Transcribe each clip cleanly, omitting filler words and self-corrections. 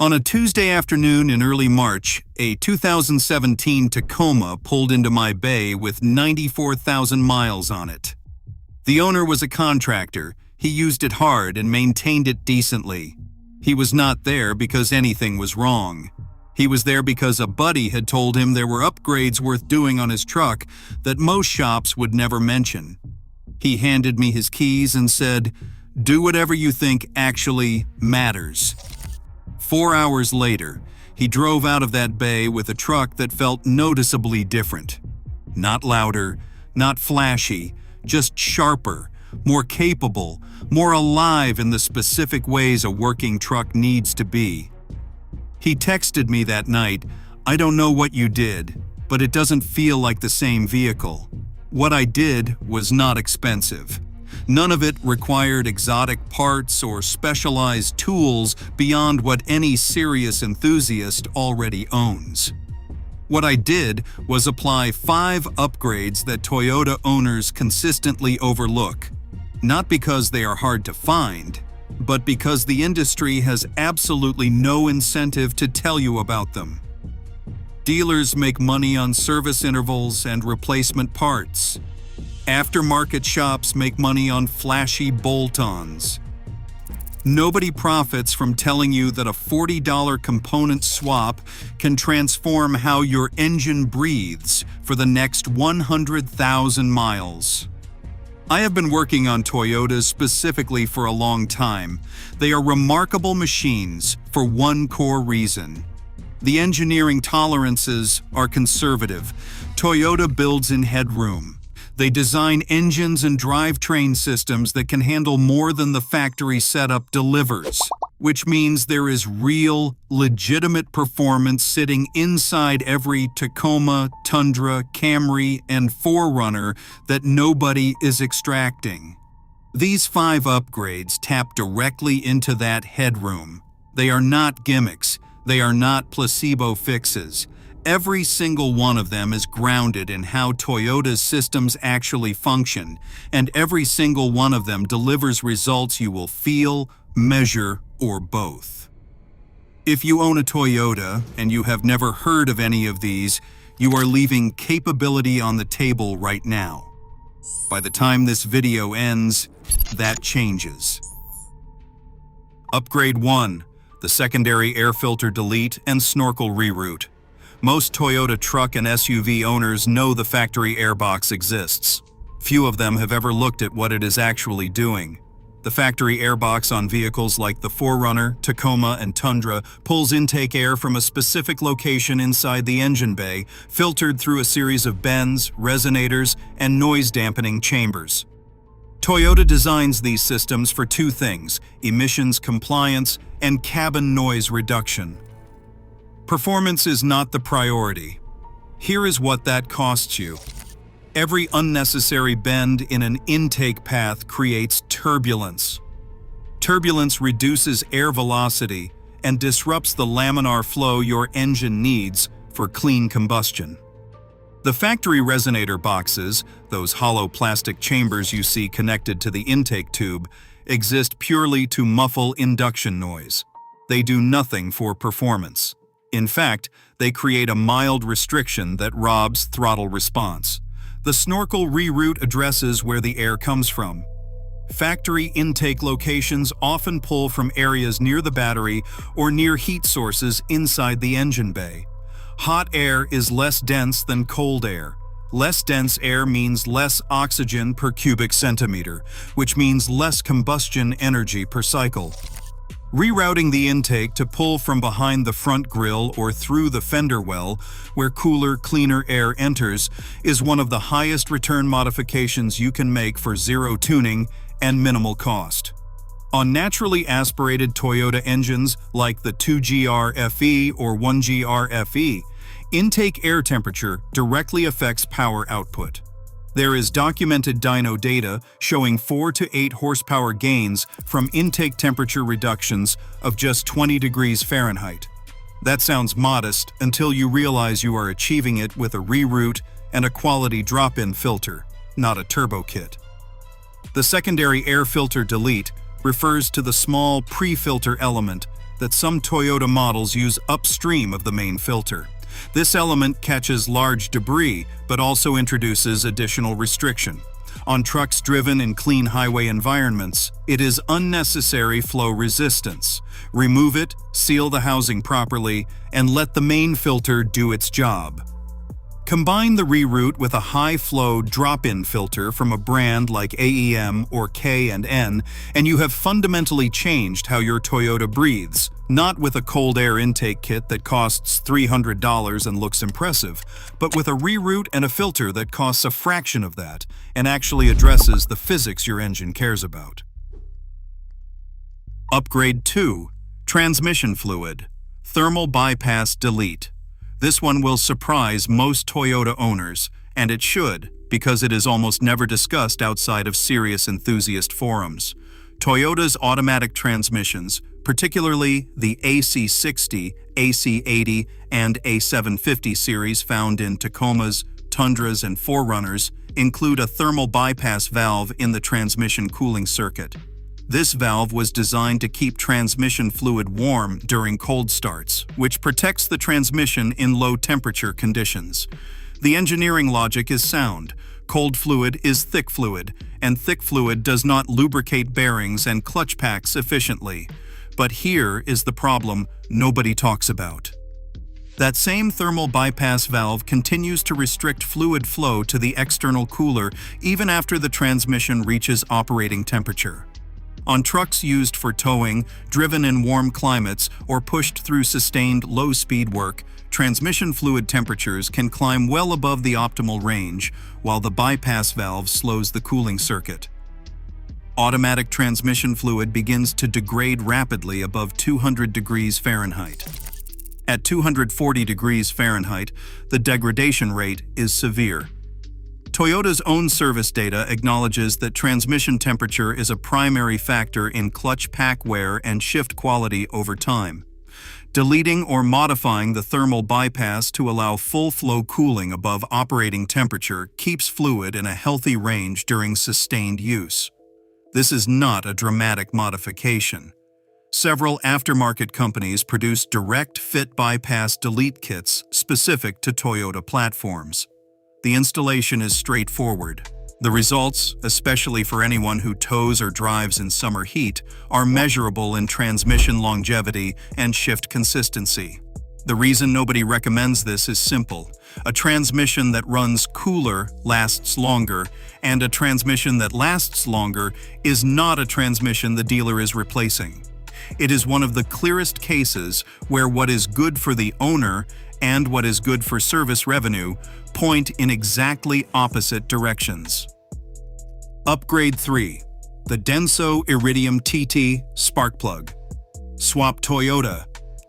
On a Tuesday afternoon in early March, a 2017 Tacoma pulled into my bay with 94,000 miles on it. The owner was a contractor. He used it hard and maintained it decently. He was not there because anything was wrong. He was there because a buddy had told him there were upgrades worth doing on his truck that most shops would never mention. He handed me his keys and said, "Do whatever you think actually matters." 4 hours later, he drove out of that bay with a truck that felt noticeably different. Not louder, not flashy, just sharper, more capable, more alive in the specific ways a working truck needs to be. He texted me that night, "I don't know what you did, but it doesn't feel like the same vehicle." What I did was not expensive. None of it required exotic parts or specialized tools beyond what any serious enthusiast already owns. What I did was apply 5 upgrades that Toyota owners consistently overlook, not because they are hard to find, but because the industry has absolutely no incentive to tell you about them. Dealers make money on service intervals and replacement parts. Aftermarket shops make money on flashy bolt-ons. Nobody profits from telling you that a $40 component swap can transform how your engine breathes for the next 100,000 miles. I have been working on Toyotas specifically for a long time. They are remarkable machines for one core reason. The engineering tolerances are conservative. Toyota builds in headroom. They design engines and drivetrain systems that can handle more than the factory setup delivers, which means there is real, legitimate performance sitting inside every Tacoma, Tundra, Camry, and 4Runner that nobody is extracting. These 5 upgrades tap directly into that headroom. They are not gimmicks. They are not placebo fixes. Every single one of them is grounded in how Toyota's systems actually function, and every single one of them delivers results you will feel, measure, or both. If you own a Toyota and you have never heard of any of these, you are leaving capability on the table right now. By the time this video ends, that changes. Upgrade 1, the secondary air filter delete and snorkel reroute. Most Toyota truck and SUV owners know the factory airbox exists. Few of them have ever looked at what it is actually doing. The factory airbox on vehicles like the 4Runner, Tacoma, and Tundra pulls intake air from a specific location inside the engine bay, filtered through a series of bends, resonators, and noise-dampening chambers. Toyota designs these systems for 2 things: emissions compliance and cabin noise reduction. Performance is not the priority. Here is what that costs you. Every unnecessary bend in an intake path creates turbulence. Turbulence reduces air velocity and disrupts the laminar flow your engine needs for clean combustion. The factory resonator boxes, those hollow plastic chambers you see connected to the intake tube, exist purely to muffle induction noise. They do nothing for performance. In fact, they create a mild restriction that robs throttle response. The snorkel reroute addresses where the air comes from. Factory intake locations often pull from areas near the battery or near heat sources inside the engine bay. Hot air is less dense than cold air. Less dense air means less oxygen per cubic centimeter, which means less combustion energy per cycle. Rerouting the intake to pull from behind the front grille or through the fender well, where cooler, cleaner air enters, is one of the highest return modifications you can make for zero tuning and minimal cost. On naturally aspirated Toyota engines like the 2GR FE or 1GR FE, intake air temperature directly affects power output. There is documented dyno data showing 4 to 8 horsepower gains from intake temperature reductions of just 20 degrees Fahrenheit. That sounds modest until you realize you are achieving it with a reroute and a quality drop-in filter, not a turbo kit. The secondary air filter delete refers to the small pre-filter element that some Toyota models use upstream of the main filter. This element catches large debris, but also introduces additional restriction. On trucks driven in clean highway environments, it is unnecessary flow resistance. Remove it, seal the housing properly, and let the main filter do its job. Combine the reroute with a high-flow drop-in filter from a brand like AEM or K&N, and you have fundamentally changed how your Toyota breathes, not with a cold air intake kit that costs $300 and looks impressive, but with a reroute and a filter that costs a fraction of that and actually addresses the physics your engine cares about. Upgrade 2. Transmission fluid. Thermal bypass delete. This one will surprise most Toyota owners, and it should, because it is almost never discussed outside of serious enthusiast forums. Toyota's automatic transmissions, particularly the AC60, AC80, and A750 series found in Tacomas, Tundras, and 4Runners, include a thermal bypass valve in the transmission cooling circuit. This valve was designed to keep transmission fluid warm during cold starts, which protects the transmission in low-temperature conditions. The engineering logic is sound. Cold fluid is thick fluid, and thick fluid does not lubricate bearings and clutch packs efficiently. But here is the problem nobody talks about. That same thermal bypass valve continues to restrict fluid flow to the external cooler even after the transmission reaches operating temperature. On trucks used for towing, driven in warm climates, or pushed through sustained low-speed work, transmission fluid temperatures can climb well above the optimal range, while the bypass valve slows the cooling circuit. Automatic transmission fluid begins to degrade rapidly above 200 degrees Fahrenheit. At 240 degrees Fahrenheit, the degradation rate is severe. Toyota's own service data acknowledges that transmission temperature is a primary factor in clutch pack wear and shift quality over time. Deleting or modifying the thermal bypass to allow full flow cooling above operating temperature keeps fluid in a healthy range during sustained use. This is not a dramatic modification. Several aftermarket companies produce direct fit bypass delete kits specific to Toyota platforms. The installation is straightforward. The results, especially for anyone who tows or drives in summer heat, are measurable in transmission longevity and shift consistency. The reason nobody recommends this is simple. A transmission that runs cooler lasts longer, and a transmission that lasts longer is not a transmission the dealer is replacing. It is one of the clearest cases where what is good for the owner and what is good for service revenue point in exactly opposite directions. Upgrade 3. The Denso Iridium TT Spark Plug. Swap Toyota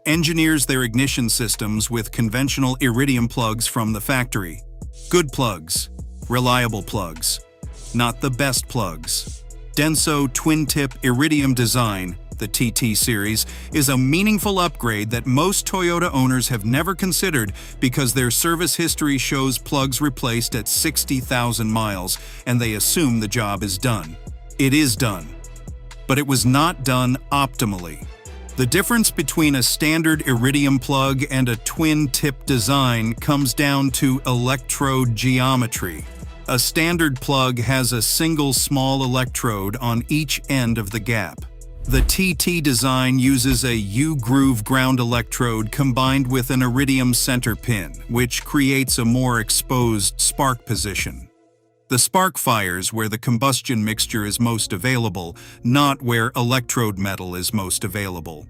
engineers their ignition systems with conventional Iridium plugs from the factory. Good plugs, reliable plugs, not the best plugs. Denso twin-tip Iridium design, the TT series, is a meaningful upgrade that most Toyota owners have never considered because their service history shows plugs replaced at 60,000 miles and they assume the job is done. It is done, but it was not done optimally. The difference between a standard Iridium plug and a twin-tip design comes down to electrode geometry. A standard plug has a single small electrode on each end of the gap. The TT design uses a U-groove ground electrode combined with an Iridium center pin, which creates a more exposed spark position. The spark fires where the combustion mixture is most available, not where electrode metal is most available.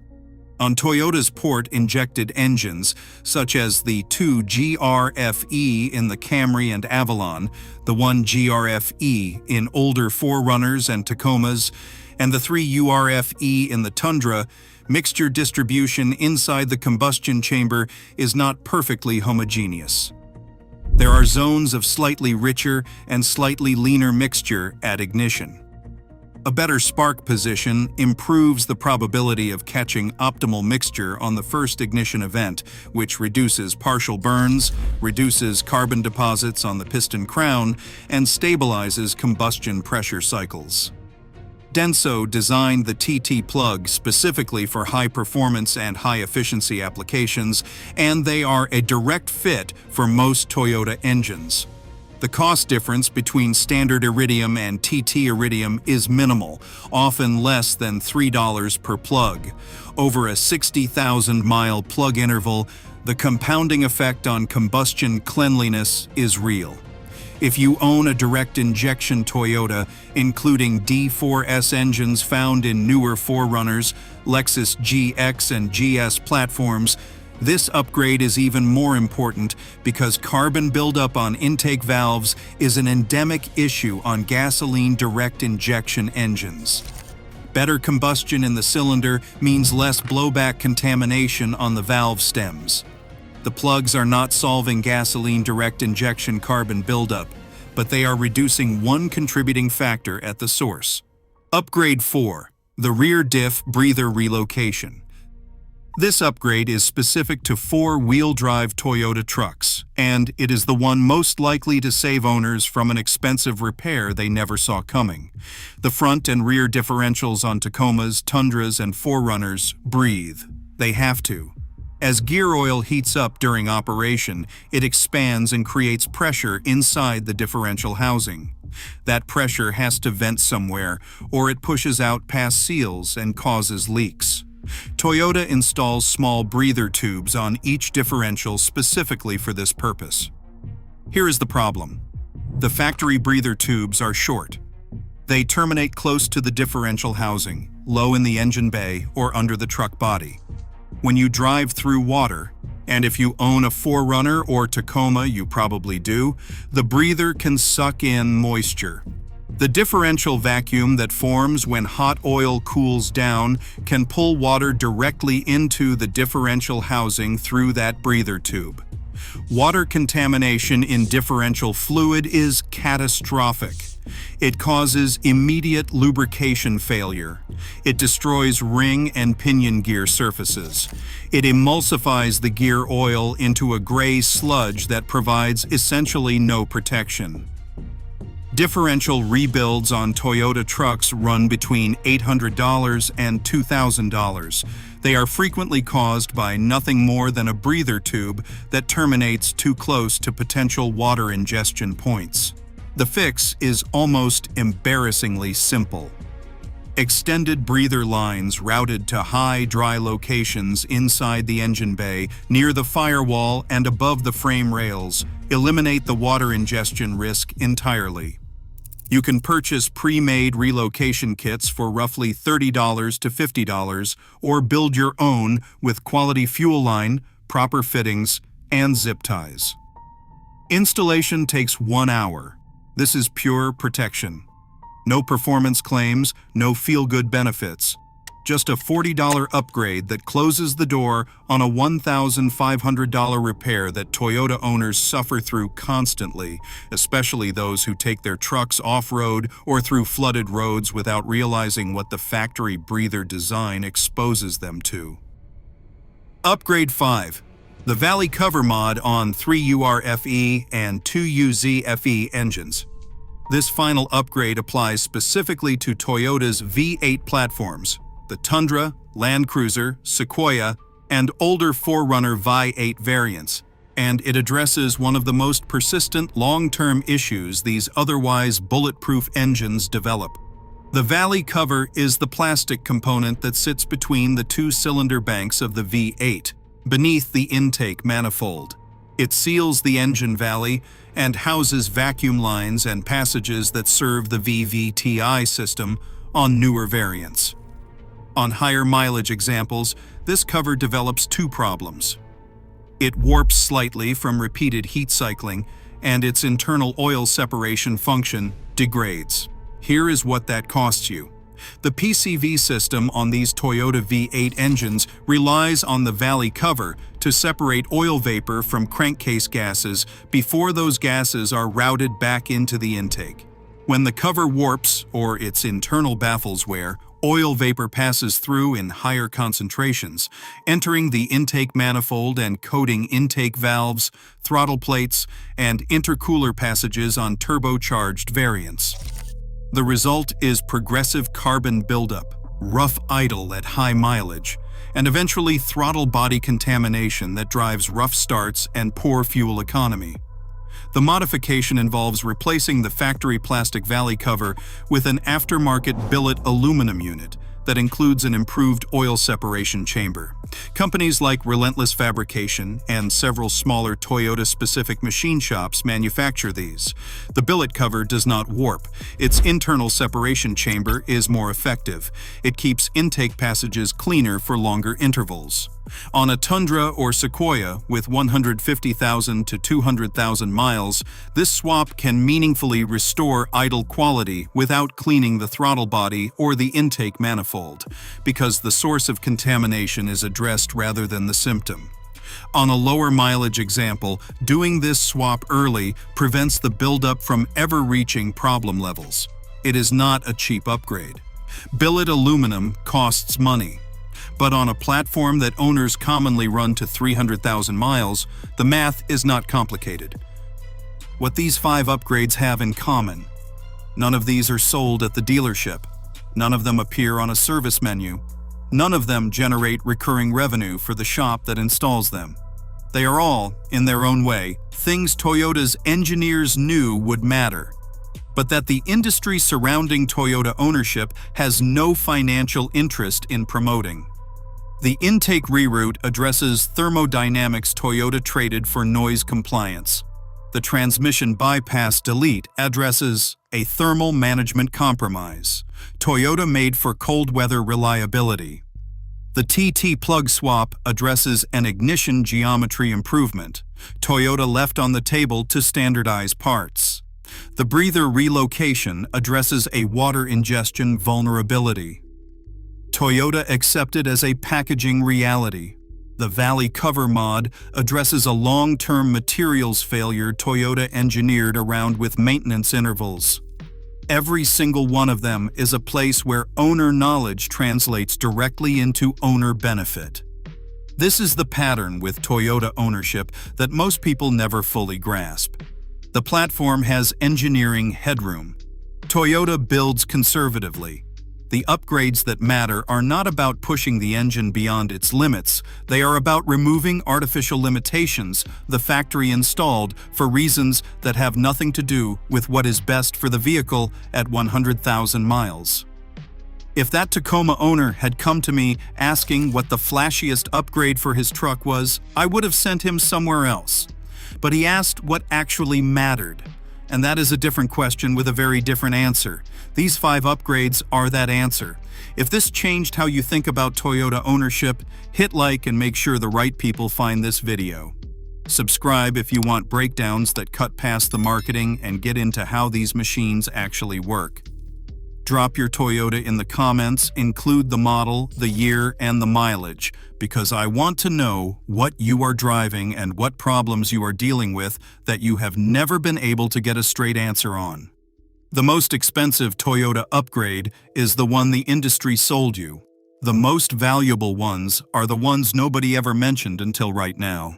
On Toyota's port-injected engines, such as the 2 GRFE in the Camry and Avalon, the 1 GRFE in older 4Runners and Tacomas, and the 3 URFE in the Tundra, mixture distribution inside the combustion chamber is not perfectly homogeneous. There are zones of slightly richer and slightly leaner mixture at ignition. A better spark position improves the probability of catching optimal mixture on the first ignition event, which reduces partial burns, reduces carbon deposits on the piston crown, and stabilizes combustion pressure cycles. Denso designed the TT plug specifically for high-performance and high-efficiency applications, and they are a direct fit for most Toyota engines. The cost difference between standard Iridium and TT Iridium is minimal, often less than $3 per plug. Over a 60,000-mile plug interval, the compounding effect on combustion cleanliness is real. If you own a direct injection Toyota, including D4S engines found in newer 4Runners, Lexus GX and GS platforms, this upgrade is even more important because carbon buildup on intake valves is an endemic issue on gasoline direct injection engines. Better combustion in the cylinder means less blowback contamination on the valve stems. The plugs are not solving gasoline direct injection carbon buildup, but they are reducing one contributing factor at the source. Upgrade 4. The rear diff breather relocation. This upgrade is specific to 4-wheel drive Toyota trucks, and it is the one most likely to save owners from an expensive repair they never saw coming. The front and rear differentials on Tacomas, Tundras, and 4Runners breathe. They have to. As gear oil heats up during operation, it expands and creates pressure inside the differential housing. That pressure has to vent somewhere, or it pushes out past seals and causes leaks. Toyota installs small breather tubes on each differential specifically for this purpose. Here is the problem. The factory breather tubes are short. They terminate close to the differential housing, low in the engine bay or under the truck body. When you drive through water, and if you own a 4Runner or Tacoma, you probably do, the breather can suck in moisture. The differential vacuum that forms when hot oil cools down can pull water directly into the differential housing through that breather tube. Water contamination in differential fluid is catastrophic. It causes immediate lubrication failure. It destroys ring and pinion gear surfaces. It emulsifies the gear oil into a gray sludge that provides essentially no protection. Differential rebuilds on Toyota trucks run between $800 and $2,000. They are frequently caused by nothing more than a breather tube that terminates too close to potential water ingestion points. The fix is almost embarrassingly simple. Extended breather lines routed to high, dry locations inside the engine bay, near the firewall and above the frame rails, eliminate the water ingestion risk entirely. You can purchase pre-made relocation kits for roughly $30 to $50 or build your own with quality fuel line, proper fittings, and zip ties. Installation takes 1 hour. This is pure protection. No performance claims, no feel-good benefits. Just a $40 upgrade that closes the door on a $1,500 repair that Toyota owners suffer through constantly, especially those who take their trucks off-road or through flooded roads without realizing what the factory breather design exposes them to. Upgrade 5. The Valley Cover Mod on 3UR-FE and 2UZ-FE engines. This final upgrade applies specifically to Toyota's V8 platforms, the Tundra, Land Cruiser, Sequoia, and older 4Runner Vi8 variants, and it addresses one of the most persistent long-term issues these otherwise bulletproof engines develop. The valley cover is the plastic component that sits between the two cylinder banks of the V8, beneath the intake manifold. It seals the engine valley and houses vacuum lines and passages that serve the VVTi system on newer variants. On higher mileage examples, this cover develops two problems. It warps slightly from repeated heat cycling, and its internal oil separation function degrades. Here is what that costs you. The PCV system on these Toyota V8 engines relies on the valley cover to separate oil vapor from crankcase gases before those gases are routed back into the intake. When the cover warps, or its internal baffles wear, oil vapor passes through in higher concentrations, entering the intake manifold and coating intake valves, throttle plates, and intercooler passages on turbocharged variants. The result is progressive carbon buildup, rough idle at high mileage, and eventually throttle body contamination that drives rough starts and poor fuel economy. The modification involves replacing the factory plastic valley cover with an aftermarket billet aluminum unit that includes an improved oil separation chamber. Companies like Relentless Fabrication and several smaller Toyota-specific machine shops manufacture these. The billet cover does not warp. Its internal separation chamber is more effective. It keeps intake passages cleaner for longer intervals. On a Tundra or Sequoia with 150,000 to 200,000 miles, this swap can meaningfully restore idle quality without cleaning the throttle body or the intake manifold, because the source of contamination is addressed rather than the symptom. On a lower mileage example, doing this swap early prevents the buildup from ever reaching problem levels. It is not a cheap upgrade. Billet aluminum costs money. But on a platform that owners commonly run to 300,000 miles, the math is not complicated. What these 5 upgrades have in common: none of these are sold at the dealership. None of them appear on a service menu. None of them generate recurring revenue for the shop that installs them. They are all, in their own way, things Toyota's engineers knew would matter, but that the industry surrounding Toyota ownership has no financial interest in promoting. The intake reroute addresses thermodynamics Toyota traded for noise compliance. The transmission bypass delete addresses a thermal management compromise Toyota made for cold weather reliability. The TT plug swap addresses an ignition geometry improvement Toyota left on the table to standardize parts. The breather relocation addresses a water ingestion vulnerability Toyota accepted as a packaging reality. The Valley Cover mod addresses a long-term materials failure Toyota engineered around with maintenance intervals. Every single one of them is a place where owner knowledge translates directly into owner benefit. This is the pattern with Toyota ownership that most people never fully grasp. The platform has engineering headroom. Toyota builds conservatively. The upgrades that matter are not about pushing the engine beyond its limits. They are about removing artificial limitations the factory installed for reasons that have nothing to do with what is best for the vehicle at 100,000 miles. If that Tacoma owner had come to me asking what the flashiest upgrade for his truck was, I would have sent him somewhere else. But he asked what actually mattered. And that is a different question with a very different answer. These 5 upgrades are that answer. If this changed how you think about Toyota ownership, hit like and make sure the right people find this video. Subscribe if you want breakdowns that cut past the marketing and get into how these machines actually work. Drop your Toyota in the comments, include the model, the year, and the mileage, because I want to know what you are driving and what problems you are dealing with that you have never been able to get a straight answer on. The most expensive Toyota upgrade is the one the industry sold you. The most valuable ones are the ones nobody ever mentioned until right now.